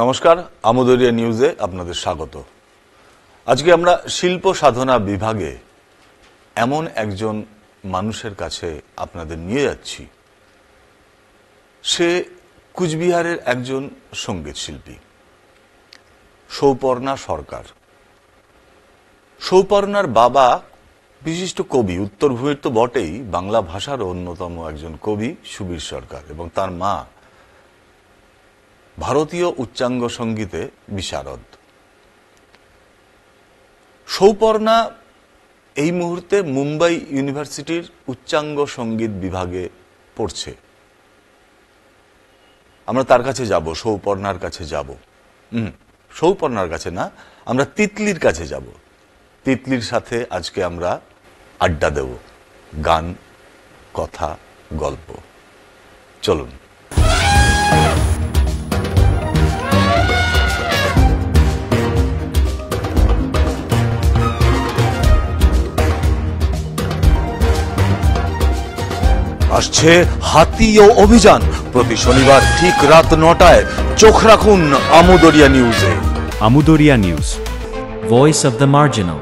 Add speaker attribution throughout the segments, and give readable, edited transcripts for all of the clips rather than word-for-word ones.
Speaker 1: নমস্কার, আমোদরিয়া নিউজে আপনাদের স্বাগত। আজকে আমরা শিল্প সাধনা বিভাগে এমন একজন মানুষের কাছে আপনাদের নিয়ে যাচ্ছি। সে কুচবিহারের একজন সঙ্গীত শিল্পী, সৌপর্ণা সরকার। সৌপর্ণার বাবা বিশিষ্ট কবি, উত্তরভূমির তো বটেই, বাংলা ভাষার অন্যতম একজন কবি সুবীর সরকার, এবং তার মা ভারতীয় উচ্চাঙ্গ সঙ্গীতে বিশারদ। সৌপর্ণা এই মুহূর্তে মুম্বাই ইউনিভার্সিটির উচ্চাঙ্গ সঙ্গীত বিভাগে পড়ছে। আমরা তার কাছে যাব, সৌপর্ণার কাছে যাব। সৌপর্ণার কাছে না, আমরা তিতলির কাছে যাব। তিতলির সাথে আজকে আমরা আড্ডা দেব, গান, কথা, গল্প। চলুন। আসছে হাতিও অভিযান, প্রতি শনিবার ঠিক রাত 9টায়। চোখ রাখুন আমোদরিয়া নিউজে।
Speaker 2: Amodoria news, voice of the marginal.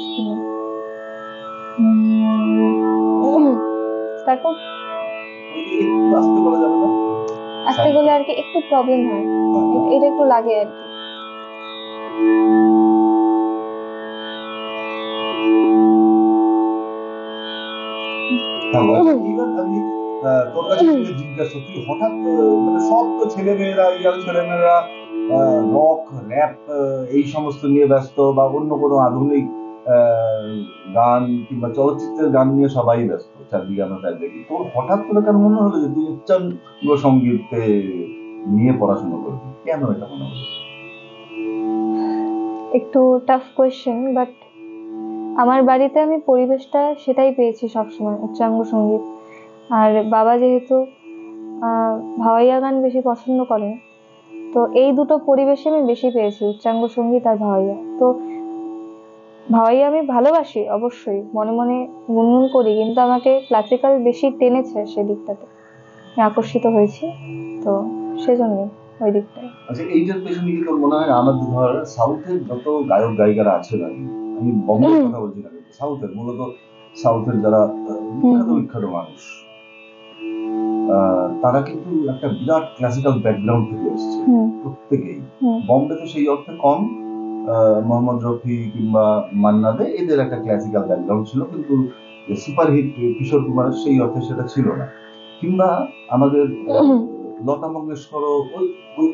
Speaker 3: শুনি। তারপর
Speaker 4: একটু আস্তে বলা যাবে না?
Speaker 3: আস্তে করলে আর কি একটু প্রবলেম হয়, এটা একটু লাগে আর কি।
Speaker 4: এইবার আমি তোর কাছে থেকে জিজ্ঞাসা, তুই হঠাৎ মানে সব তো ছেলেমেয়েরা, ইয়ার ছেলেমেয়েরা রক র্যাপ এই সমস্ত নিয়ে ব্যস্ত, বা অন্য কোনো আধুনিক গান কিংবা চলচ্চিত্রের গান নিয়ে সবাই ব্যস্ত, চারদিকে আমরা তাই দেখি। তোর হঠাৎ করে কেন মনে হলো যে তুই উচ্চাঙ্গ সঙ্গীতে নিয়ে পড়াশোনা করবি? কেন এটা মনে হলো?
Speaker 3: একটু টাফ কোয়েশ্চেন, বাট আমার বাড়িতে আমি পরিবেশটা সেটাই পেয়েছি সবসময়, উচ্চাঙ্গ সঙ্গীত। আর বাবা যেহেতু ভাওয়াইয়া গান বেশি পছন্দ করেন, তো এই দুটো পরিবেশে আমি বেশি পেয়েছি, উচ্চাঙ্গ সঙ্গীত আর ভাওয়াইয়া। তো ভাওয়াইয়া আমি ভালোবাসি অবশ্যই, মনে মনে গুনগুন করি, কিন্তু আমাকে ক্লাসিক্যাল বেশি টেনেছে সেদিকটাতে, আমি আকর্ষিত হয়েছি, তো সেজন্যই ওই দিকটায়।
Speaker 4: আচ্ছা, এইটার পেছনে কি তোর মনে হয় আমাদের ধর সাউথের যত গায়ক গায়িকারা আছে না, আমি বম্বের কথা বলছি না, সাউথের, মূলত সাউথের যারা বিখ্যাত বিখ্যাত মানুষ, তারা কিন্তু একটা বিরাট ক্লাসিক্যাল ব্যাকগ্রাউন্ড থেকে এসছে প্রত্যেকেই। বম্বেতে সেই অর্থে কম, মোহাম্মদ রফি কিংবা মান্না দে এদের একটা ক্লাসিক্যাল ব্যাকগ্রাউন্ড ছিল, কিন্তু সুপারহিট কিশোর কুমারের সেই অর্থে সেটা ছিল না। কিংবা আমাদের লতা মঙ্গেশকরও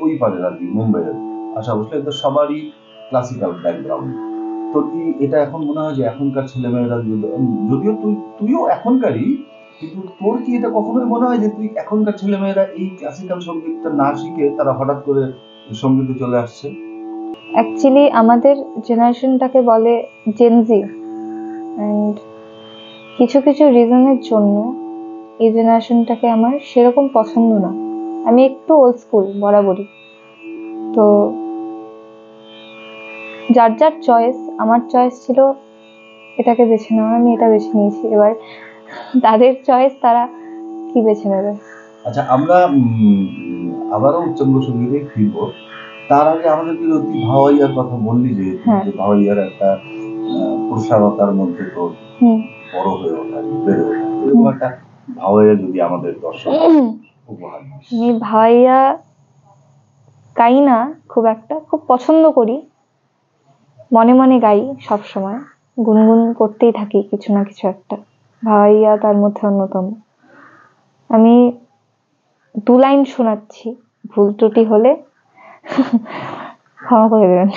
Speaker 4: ওই পারের আর কি, মুম্বাইয়ের। আশা ভোসলে এদের সবারই ক্লাসিক্যাল ব্যাকগ্রাউন্ড। তো কি এটা এখন মনে হয় যে এখনকার ছেলেমেয়েরা, যদিও তুইও এখনকারই, কিন্তু তোর কি এটা কখনোই মনে হয় যে তুই এখনকার ছেলেমেয়েরা এই ক্লাসিক্যাল সঙ্গীতটা না শিখে তারা হঠাৎ করে সঙ্গীতে চলে আসছে?
Speaker 3: অ্যাকচুয়ালি আমাদের জেনারেশনটাকে বলে জেনজি, অ্যান্ড কিছু কিছু রিজনের জন্য এই জেনারেশনটাকে আমার সেরকম পছন্দ না। আমি একটু ওল্ড স্কুল বরাবরই, তো যার যার চয়েস, আমার চয়েস ছিল এটাকে বেছে নেওয়ার, আমি এটা বেছে নিয়েছি, এবার তাদের চয়েস, তারা কি বেছে নেবে।
Speaker 4: আচ্ছা, আমরা আবারও উচ্চাঙ্গ সঙ্গীতে ফিরব। তার আগে আমাদের তুই ভাওয়াইয়ার কথা বললি যে ভাওয়াইয়ার একটা প্রসারতার মধ্যে তো বড় হয়ে ওঠা, বেড়ে ওঠা, এরকম একটা ভাওয়াইয়া যদি আমাদের দর্শক উপহার দিস।
Speaker 3: আমি ভাওয়াইয়া গাই না খুব একটা, খুব পছন্দ করি, মনে মনে গাই, সব সময় গুনগুন করতেই থাকি কিছু না কিছু একটা। ভাওয়াইয়া তার মধ্যে অন্যতম। আমি 2 লাইন শোনাচ্ছি, ভুল ত্রুটি হলে ক্ষমা করে দেবেন।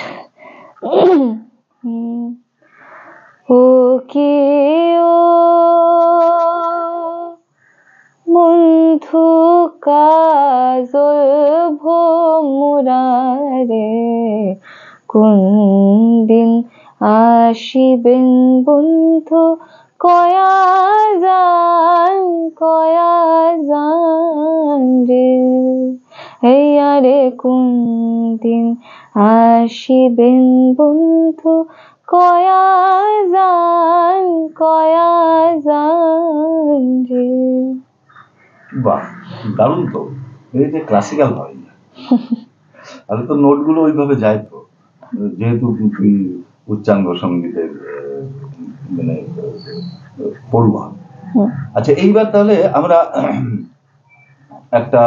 Speaker 3: ও কে ও বন্ধু কাজল ভোমরারে, কোন দিন আসিবেন বন্ধু কয়া যান রে, এই আরে কোন দিন আসিবেন বন্ধু কয়া যান রে।
Speaker 4: বাহ, দারুণ তো। এই যে ক্লাসিক্যাল ভাওয়াইয়া, তাহলে তো নোটগুলো ওইভাবে যায় তো, যেহেতু তুই উচ্চাঙ্গ সঙ্গীতের মানে পড়ুয়া। আচ্ছা, এইবার তাহলে আমরা একটা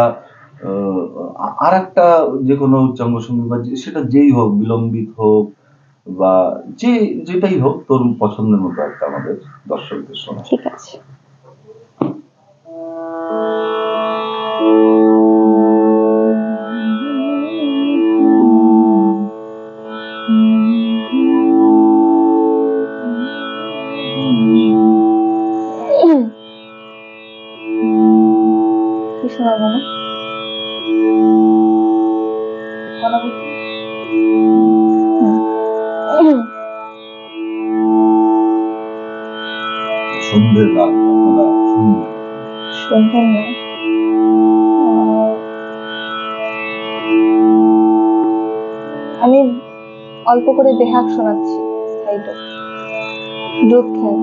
Speaker 4: আর একটা যে কোনো উচ্চাঙ্গ সঙ্গীত, বা সেটা যেই হোক, বিলম্বিত হোক বা যেটাই হোক, তোর পছন্দের মতো একটা আমাদের দর্শকদের শোনা।
Speaker 3: ঠিক আছে। কি শোনাবো না?
Speaker 4: সন্ধ্যের রাত আপনারা শুনবেন।
Speaker 3: সন্ধ্যের না, আমি অল্প করে বেহাগ শোনাচ্ছি, সাইডে দুঃখের।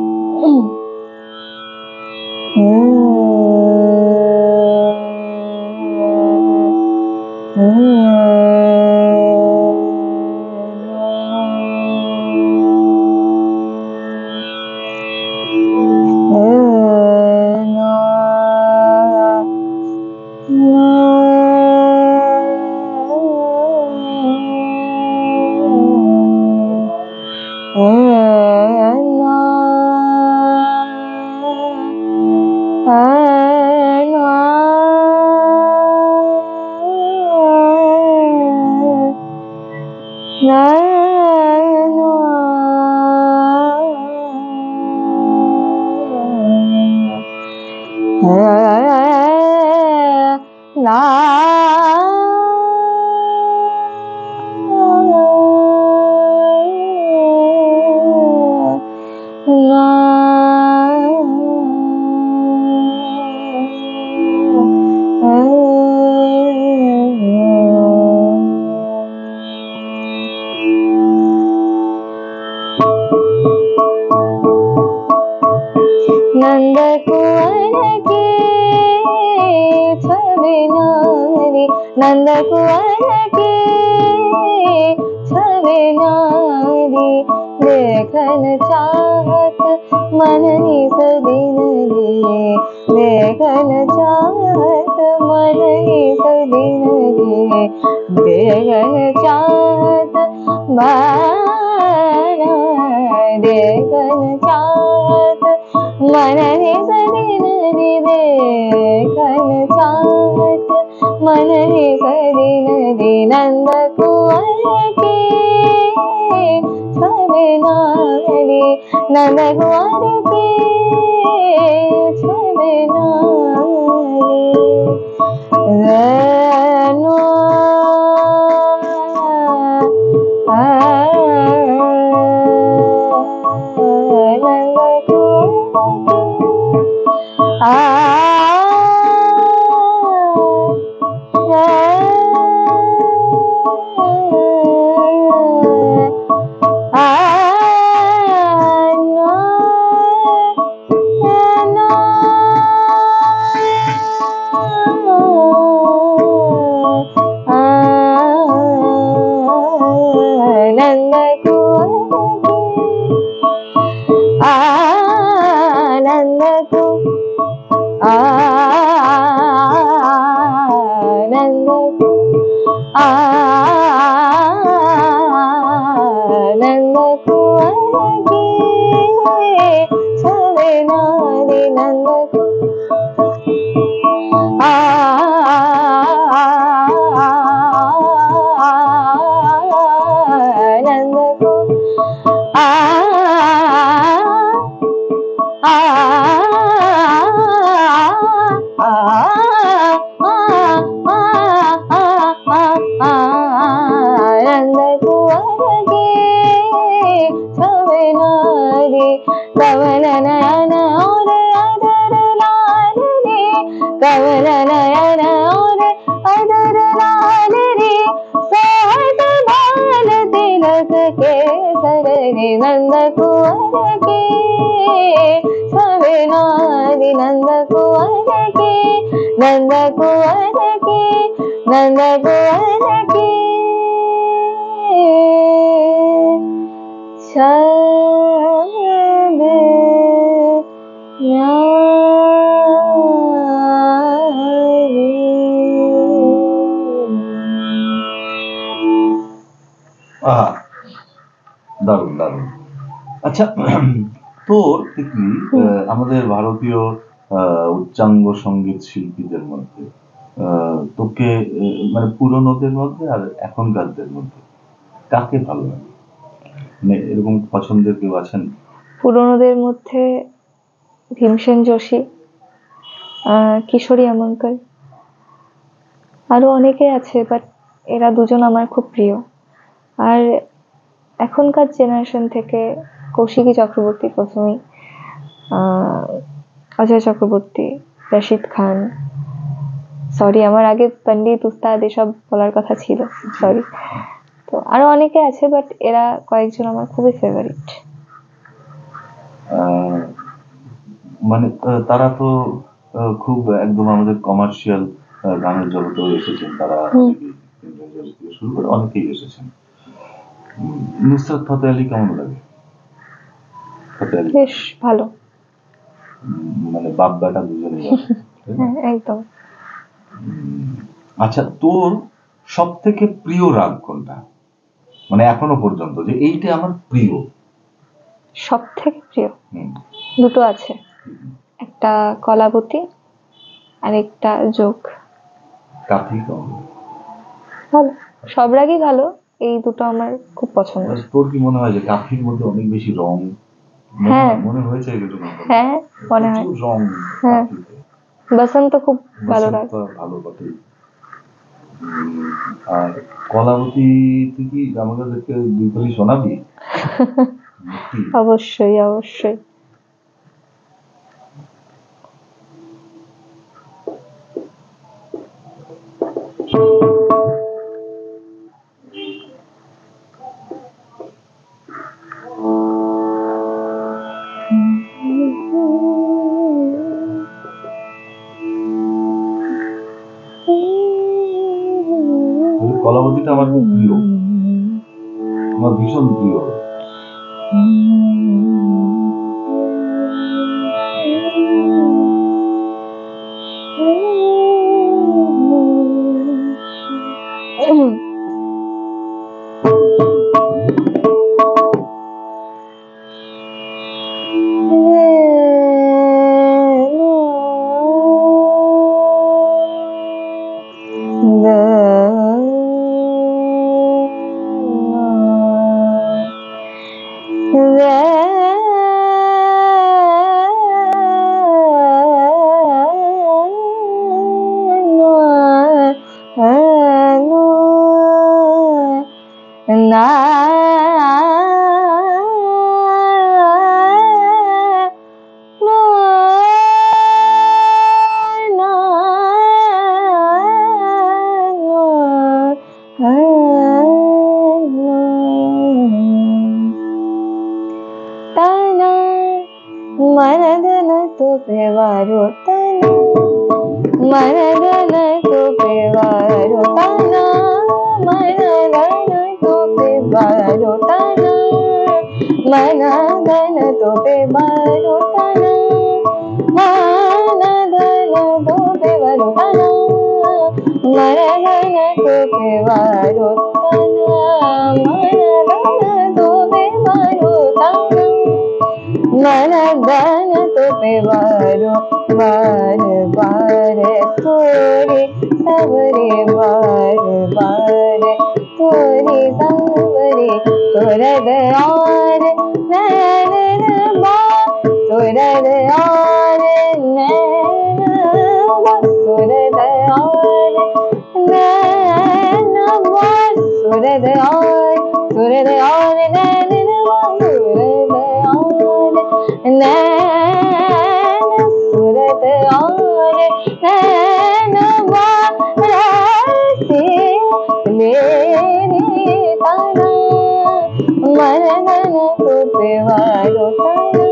Speaker 3: नंद कुंवर की छवि नारी, नंद कुंवर की छवि नारी, देखन चाहत मन निस दिन रे, देखन चाहत मन निस दिन रे, देखन चाहत देखन चाहत मन निस दिन रे, देखन चाहत मन निस दिन रे, नंद कुंवर की छवि नारी, नंद कुंवर की छवि नारी, कमल नयन और अधर लाल रे, कमल नयन और अधर लाल रे, सोहत बाल तिलक केसर रे, नंद कुंवर की छवि नारी, नंद कुंवर की, नंद कुंवर की, नंद कुंवर की
Speaker 4: দারুণ দারুণ। আচ্ছা, তোর তিতলি আমাদের ভারতীয় উচ্চাঙ্গ সঙ্গীত শিল্পীদের মধ্যে তোকে মানে পুরনোদের মধ্যে আর এখনকারদের মধ্যে কাকে ভালো লাগে? মানে এরকম পছন্দের কেউ আছেন?
Speaker 3: পুরনোদের মধ্যে ভীমসেন যোশী, কিশোরী আমঙ্কর, আরো অনেকে আছে, বাট এরা দুজন আমার খুব প্রিয়। আর এখনকার জেনারেশন থেকে কৌশিকী চক্রবর্তী প্রথমেই, অজয় চক্রবর্তী, রশিদ খান, সরি আমার আগে পন্ডিত উস্তাদ এসব বলার কথা ছিল, সরি। তো আরো অনেকে আছে, বাট এরা কয়েকজন আমার খুবই ফেভারিট।
Speaker 4: মানে তারা তো খুব একদম আমাদের কমার্শিয়াল গানের জগতেও এসেছেন, তারা শুরু করে অনেকেই এসেছেন। নুসরাত ফতেহ আলী কেমন লাগে?
Speaker 3: বেশ ভালো,
Speaker 4: মানে বাপ বেটা দুজনেই
Speaker 3: একদম।
Speaker 4: আচ্ছা, তোর সব থেকে প্রিয় রাগ কোনটা, মানে এখনো পর্যন্ত যে এইটা আমার প্রিয়?
Speaker 3: সব থেকে প্রিয় দুটো আছে, একটা কলাবতী আর একটা যোগ।
Speaker 4: কাফি কম।
Speaker 3: ভালো, সব রাগই ভালো, এই দুটো আমার খুব পছন্দ।
Speaker 4: তোর কি মনে হয় যে কাফির মধ্যে অনেক বেশি রং?
Speaker 3: হ্যাঁ
Speaker 4: মনে হয়েছে এগুলো?
Speaker 3: হ্যাঁ মনে হয়।
Speaker 4: প্রচুর রং
Speaker 3: হ্যাঁ,
Speaker 4: কাফিতে।
Speaker 3: বসন্ত খুব ভালো রাগ।
Speaker 4: বসন্ত ভালো বটে। আর কলাবতী তুই কি আমাদেরকে দুই কলি শোনাবি?
Speaker 3: অবশ্যই অবশ্যই।
Speaker 4: কলাবতীটা আমার খুব প্রিয়, আমার ভীষণ প্রিয়। ಮನದನ ತುಪೆವಾರು ತನ ಮನದನ ತುಪೆವಾರು ತನ ಮನದನ ತುಪೆವಾರು ತನ ಮನದನ ತುಪೆವಾರು ತನ ಮನದನ ತುಪೆವಾರು ತನ ಮನದನ ತುಪೆವಾರು ತನ ಮನದನ ತುಪೆವಾರು ತನ ಮನದನ ತುಪೆವಾರು ಬಾರ ಬಾರ ತೋರಿ ಸವರಿ ಬಾರ ಬಾರ ತೋರಿ ಸವರಿ ಸುರದ ಆರ ನಯನ ಬಾ ಸುರದ ಆರ ನಯನ ಬಾ ಸುರದ ಆರ ನಯನ ಬಾ ಸುರದ ಆರ ಸುರದ ಆರ ನಯನ ಬಾ ಸುರದ ಆರ नैन सूरत और नैन बासी मेरी तना मरदन तुपेवारो तना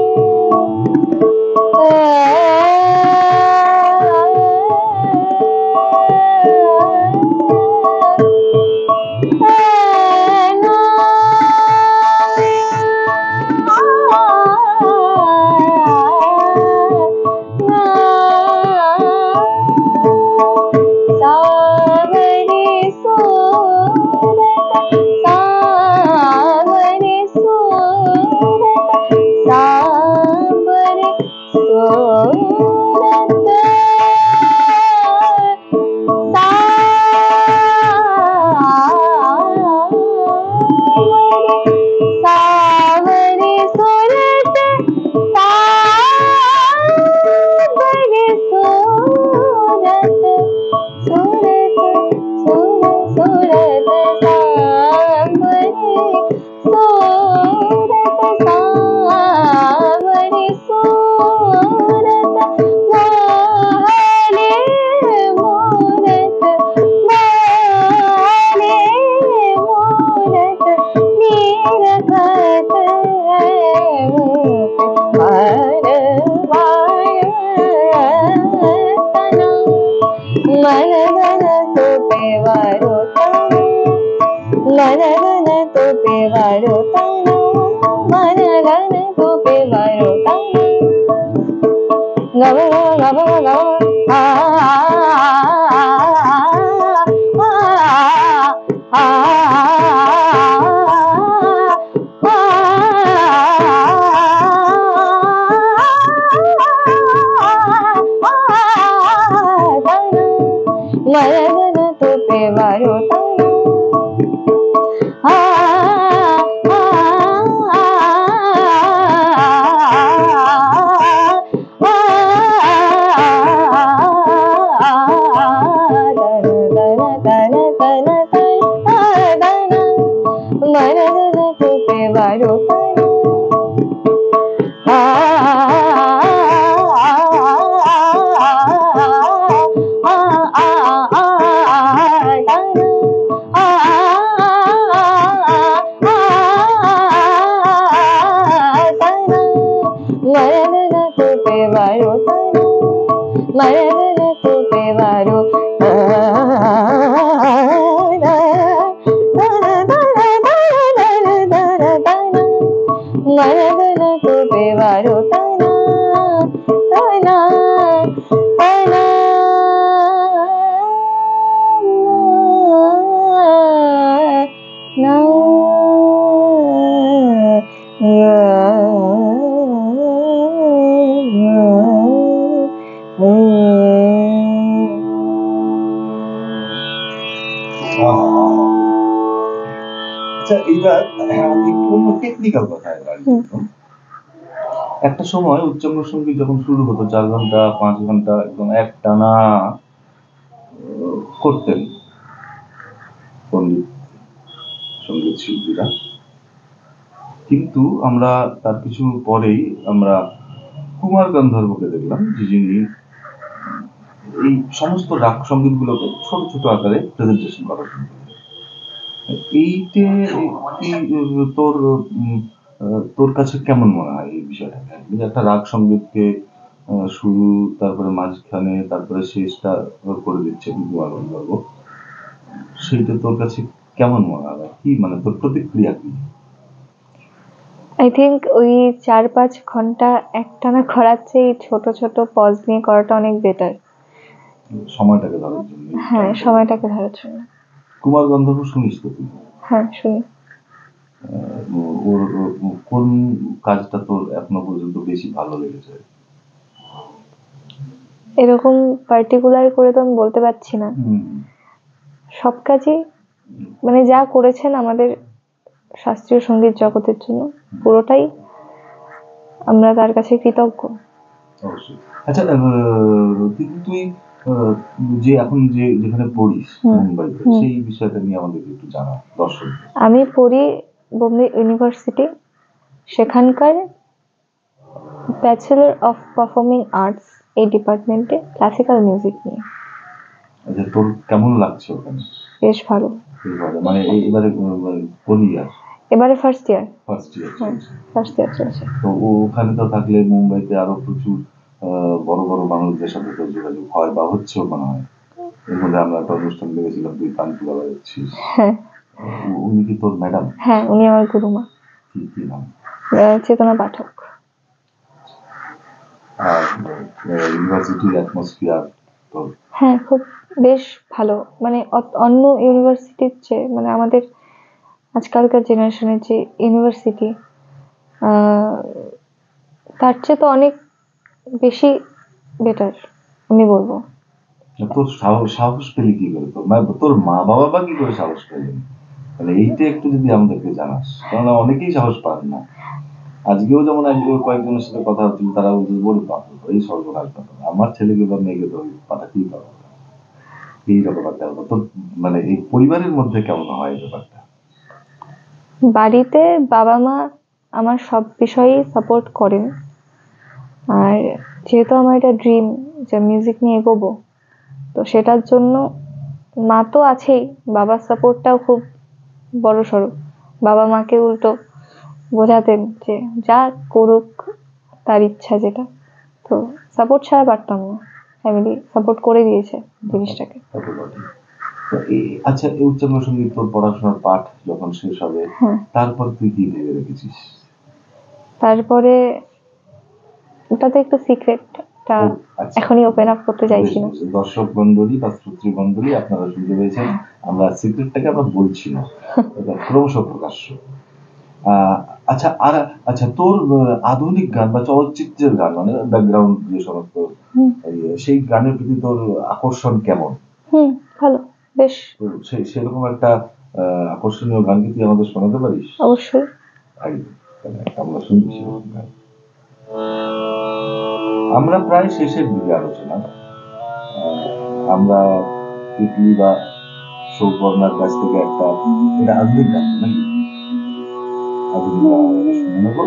Speaker 4: ಮನದನ ತುಪೆವಾರು ತನ ಮನದನ ತುಪೆವಾರು ತನ ಗಮ ಗಮ ಗಮ ಆ ಆ
Speaker 3: మరదన తోపెవారు తన ఆ మరదన తోపెవారు మరదన తోపెవారు మరదన తోపెవారు మరదన తోపెవారు తన తన తన నా
Speaker 4: আচ্ছা এইবার একটু অন্য টেকনিক্যাল কথা এবার আসবো। একটা সময় উচ্চাঙ্গ সঙ্গীত যখন শুরু হতো 4 ঘন্টা 5 ঘন্টা একদম একটানা করতেন পণ্ডিত সঙ্গীত শিল্পীরা, কিন্তু আমরা তার কিছু পরেই আমরা কুমার গন্ধর্বকে দেখলাম যিনি এই সমস্ত রাগ সঙ্গীত গুলোকে ছোট ছোট আকারে প্রেজেন্টেশন করা শুরু করলেন। এইটে কি তোর তোর কাছে কেমন মনে হয় এই বিষয়টা? একটা রাগ সঙ্গীতকে শুরু, তারপরে মাঝখানে, তারপরে শেষটা করে দিচ্ছে কুমার গন্ধর্ব, সেইটা তোর কাছে কেমন মনে হয়? কি মানে তোর প্রতিক্রিয়া কি?
Speaker 3: আই থিঙ্ক ওই 4-5 ঘন্টা একটানা করার চেয়ে ছোট ছোট পজ নিয়ে করাটা অনেক বেটার।
Speaker 4: সময়টাকে ধরার জন্য।
Speaker 3: হ্যাঁ, সময়টাকে ধরার জন্য।
Speaker 4: কুমার গন্ধর্ব শুনিস তো তুই?
Speaker 3: হ্যাঁ, শুনি।
Speaker 4: ওর কোন কাজটা তোর এখনো পর্যন্ত বেশি ভালো লেগেছে?
Speaker 3: এরকম পার্টিকুলার করে তো আমি বলতে পারছি না। সব কাজই মানে যা করেছেন আমাদের শাস্ত্রীয় সঙ্গীত জগতের জন্য পুরোটাই আমরা তার কাছে কৃতজ্ঞ।
Speaker 4: অবশ্যই। আচ্ছা, তুই যে এখন যেখানে পড়িস মুম্বাইতে, সেই বিষয়টা নিয়ে আমাদেরকে একটু জানা দর্শক।
Speaker 3: আমি পড়ি বোম্বে ইউনিভার্সিটি, সেখানকার ব্যাচেলর অফ পারফর্মিং আর্টস এই ডিপার্টমেন্টে ক্লাসিক্যাল মিউজিক নিয়ে।
Speaker 4: আচ্ছা, তোর কেমন লাগছে ওখানে?
Speaker 3: বেশ ভালো।
Speaker 4: মানে এবারে কোন ইয়ার?
Speaker 3: এবারে first year.
Speaker 4: First year.
Speaker 3: First year চলছে।
Speaker 4: তো ওখানে তো থাকলে মুম্বাইতে আরো প্রচুর বড় বড় মানুষদের সাথে তো যোগাযোগ হয় বা হচ্ছেও মনে হয়। এর মধ্যে আমরা একটা অনুষ্ঠান দেখেছিলাম, তুই পানপুরা বাজাচ্ছিস।
Speaker 3: হ্যাঁ।
Speaker 4: উনি কি তোর ম্যাডাম?
Speaker 3: হ্যাঁ, উনি আমার গুরুমা।
Speaker 4: কি নাম?
Speaker 3: চেতনা পাঠক।
Speaker 4: আর ইউনিভার্সিটির অ্যাটমসফিয়ার তো?
Speaker 3: হ্যাঁ, খুব বেশ ভালো। মানে অন্য ইউনিভার্সিটির চেয়ে, মানে আমাদের আজকালকার জেনারেশনের যে ইউনিভার্সিটি তার চেয়ে তো অনেক বেশি বেটার আমি বলবো।
Speaker 4: তোর সাহস পেলি কি করে? তোর মা বাবা বা কি করে সাহস পেলেন? মানে এইটা একটু যদি আমাদেরকে জানাস, কারণ অনেকেই সাহস পান না। আজকেও যেমন কয়েকজনের সাথে কথা হচ্ছিল, তারা বলে পাবো এই সর্বনাশ ব্যাপার, আমার ছেলেকে বা মেয়েকে তো পাঠাতেই পারবো না, এইরকম একটা ব্যাপার। তো মানে এই পরিবারের মধ্যে কেমন হয় ব্যাপারটা?
Speaker 3: বাড়িতে বাবা মা আমার সব বিষয়েই সাপোর্ট করেন, আর যেহেতু আমার একটা ড্রিম যে মিউজিক নিয়ে এগোবো, তো সেটার জন্য মা তো আছেই, বাবার সাপোর্টটাও খুব বড় সড়ো। বাবা মাকে উল্টো বোঝাতেন যে যা করুক তার ইচ্ছা যেটা, তো সাপোর্ট ছাড়া পারতাম না। ফ্যামিলি সাপোর্ট করে দিয়েছে জিনিসটাকে।
Speaker 4: আচ্ছা, এই উচ্চাঙ্গ সঙ্গীত তোর পড়াশোনার পাঠ যখন শেষ হবে, তারপর তুই কি ভেবে রেখেছিস?
Speaker 3: তারপরে ওটাতে একটু সিক্রেটটা এখনই ওপেন আপ করতে চাইছি না।
Speaker 4: দর্শক মন্ডলী বা শ্রোতৃ মন্ডলী, আপনারা শুনতে পেয়েছেন, আমরা সিক্রেটটাকে আমরা বলছি না, এটা ক্রমশ প্রকাশ্য। আচ্ছা, আর আচ্ছা, তোর আধুনিক গান বা চলচ্চিত্রের গান, মানে ব্যাকগ্রাউন্ড যে সমস্ত, সেই গানের প্রতি তোর আকর্ষণ কেমন?
Speaker 3: ভালো, বেশ।
Speaker 4: তো সেরকম একটা আকর্ষণীয় গান কি তুই আমাদের শোনাতে পারিস?
Speaker 3: অবশ্যই।
Speaker 4: তাহলে আমরা শুনছি সেরকম গান। আমরা প্রায় শেষের দিকে আলোচনা। আমরা তিতলি বা সৌপর্ণার কাছ থেকে একটা, এটা আধুনিক গান তো নাকি? আধুনিক গান আমরা শুনে নেবো।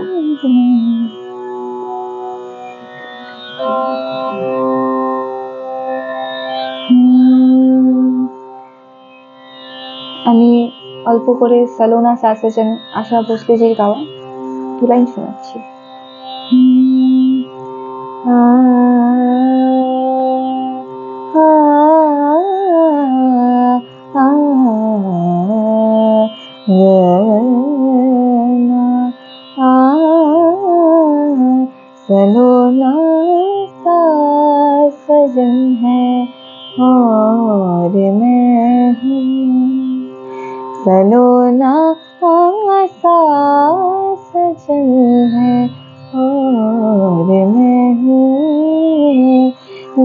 Speaker 3: আমি অল্প করে সালোনা সাসেজন আশা ভোসলেজির গাওয়া 2 লাইন শোনাচ্ছি। सलोना सा सजन है और मैं हूँ, सलोना सा सजन है और मैं हूँ,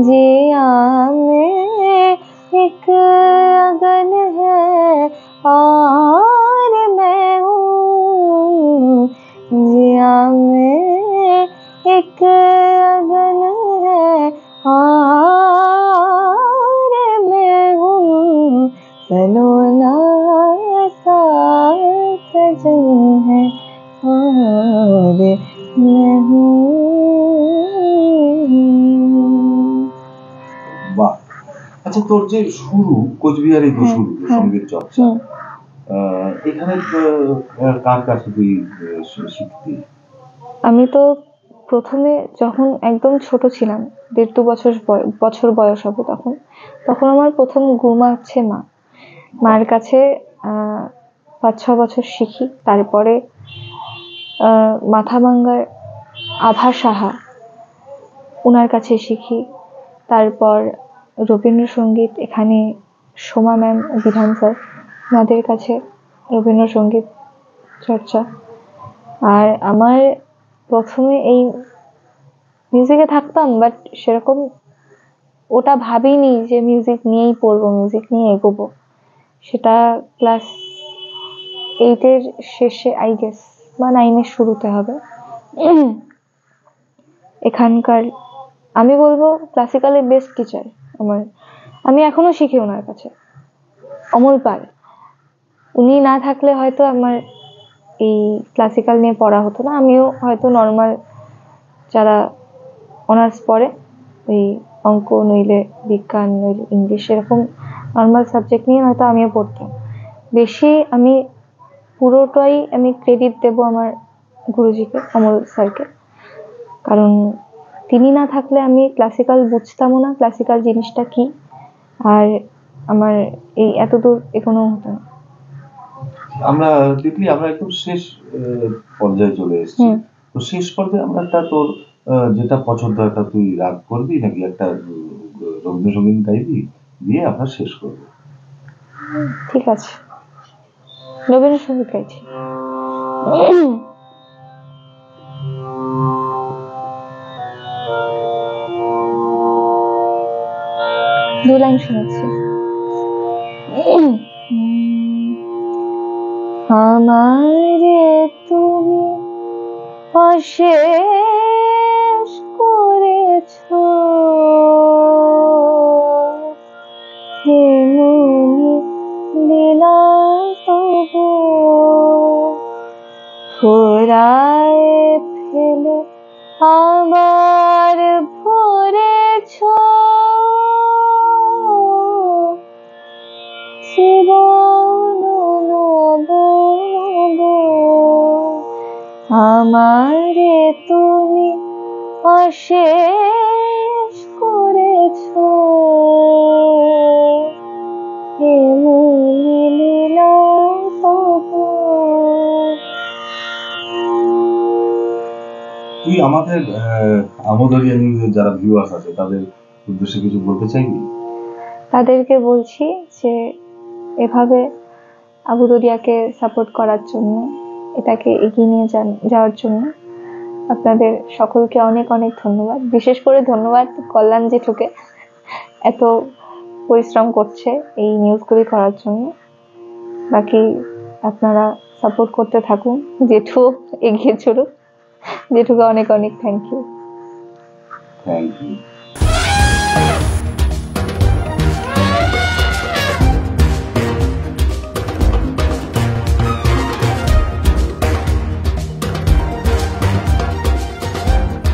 Speaker 3: जिया में एक अगन है और मैं हूँ, जिया में एक अगन है और मैं हूँ, सलोना सा सजन है और मैं हूँ।
Speaker 4: বাহ, আচ্ছা তোর যে শুরু কোচবিহারেই তো শুরু সঙ্গীত চর্চা, এখানে কার কাছে তুই শিখতি?
Speaker 3: আমি তো প্রথমে যখন একদম ছোট ছিলাম, 1.5-2 বছর বয়স হবে, তখন আমার প্রথম গুরুমা হচ্ছে মা। মার কাছে 5-6 বছর শিখি। তারপরে মাথাভাঙ্গার আভা সাহা, ওনার কাছে শিখি। তারপর রবীন্দ্রসঙ্গীত এখানে সোমা ম্যাম, বিধান স্যার, ওনাদের কাছে রবীন্দ্রসঙ্গীত চর্চা। আর আমার প্রথমে এই মিউজিকে থাকতাম, বাট সেরকম ওটা ভাবিনি যে মিউজিক নিয়েই পড়বো, মিউজিক নিয়ে এগোবো। সেটা ক্লাস 8-এর শেষে আই গেস, বা 9-এর শুরুতে হবে। এখানকার আমি বলবো ক্লাসিক্যালের বেস্ট টিচার আমার, আমি এখনো শিখি ওনার কাছে, অমল পাল। উনি না থাকলে হয়তো আমার এই ক্লাসিক্যাল নিয়ে পড়া হতো না। আমিও হয়তো নর্মাল যারা অনার্স পড়ে, ওই অঙ্ক নইলে বিজ্ঞান নইলে ইংলিশ, এরকম নর্মাল সাবজেক্ট নিয়ে হয়তো আমিও পড়তাম। বেশি আমি পুরোটাই আমি ক্রেডিট দেব আমার গুরুজিকে, অমল স্যারকে। কারণ তিনি না থাকলে আমি ক্লাসিক্যাল বুঝতামও না, ক্লাসিক্যাল জিনিসটা কি, আর আমার এই এত দূর এগোনো হতো না।
Speaker 4: আমরা দেখলি আমরা একদম শেষ পর্যায়ে চলে এসেছি। তো শেষ পর্যায়ে আমরা একটা তোর যেটা পছন্দ একটা তুই রাগ করবি নাকি একটা রবীন্দ্রসঙ্গীত গাইবি, দিয়ে আমরা শেষ করবো।
Speaker 3: ঠিক আছে, রবীন্দ্রসঙ্গীত গাইছি। 2 লাইন শোনাচ্ছি। আমারে তুমি অশেষ করেছো, এমনি লীলা তবু ফুরায় ফেলে আবার ভরেছো, জীবন নব নব আমারে তুমি অশেষ করেছো, এমনি লীলা তবু।
Speaker 4: তুই আমাদের আমোদরিয়া নিউজের যারা ভিউয়ার্স আছে তাদের উদ্দেশ্যে কিছু বলতে চাইবি?
Speaker 3: তাদেরকে বলছি যে এভাবে আবুদরিয়াকে সাপোর্ট করার জন্য, এটাকে এগিয়ে নিয়ে যাওয়ার জন্য আপনাদের সকলকে অনেক অনেক ধন্যবাদ। বিশেষ করে ধন্যবাদ কল্যাণ জেঠুকে, এত পরিশ্রম করছে এই নিউজগুলি করার জন্য। বাকি আপনারা সাপোর্ট করতে থাকুন, জেঠু এগিয়ে চলুক। জেঠুকে অনেক অনেক থ্যাংক ইউ।
Speaker 4: Thank you.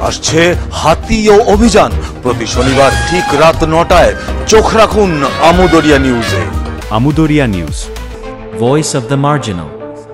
Speaker 1: আসছে হাতি ও অভিযান, প্রতি শনিবার ঠিক রাত 9টায়। চোখ রাখুন আমুদরিয়া নিউজে।
Speaker 2: Amudoria News, Voice of the Marginal.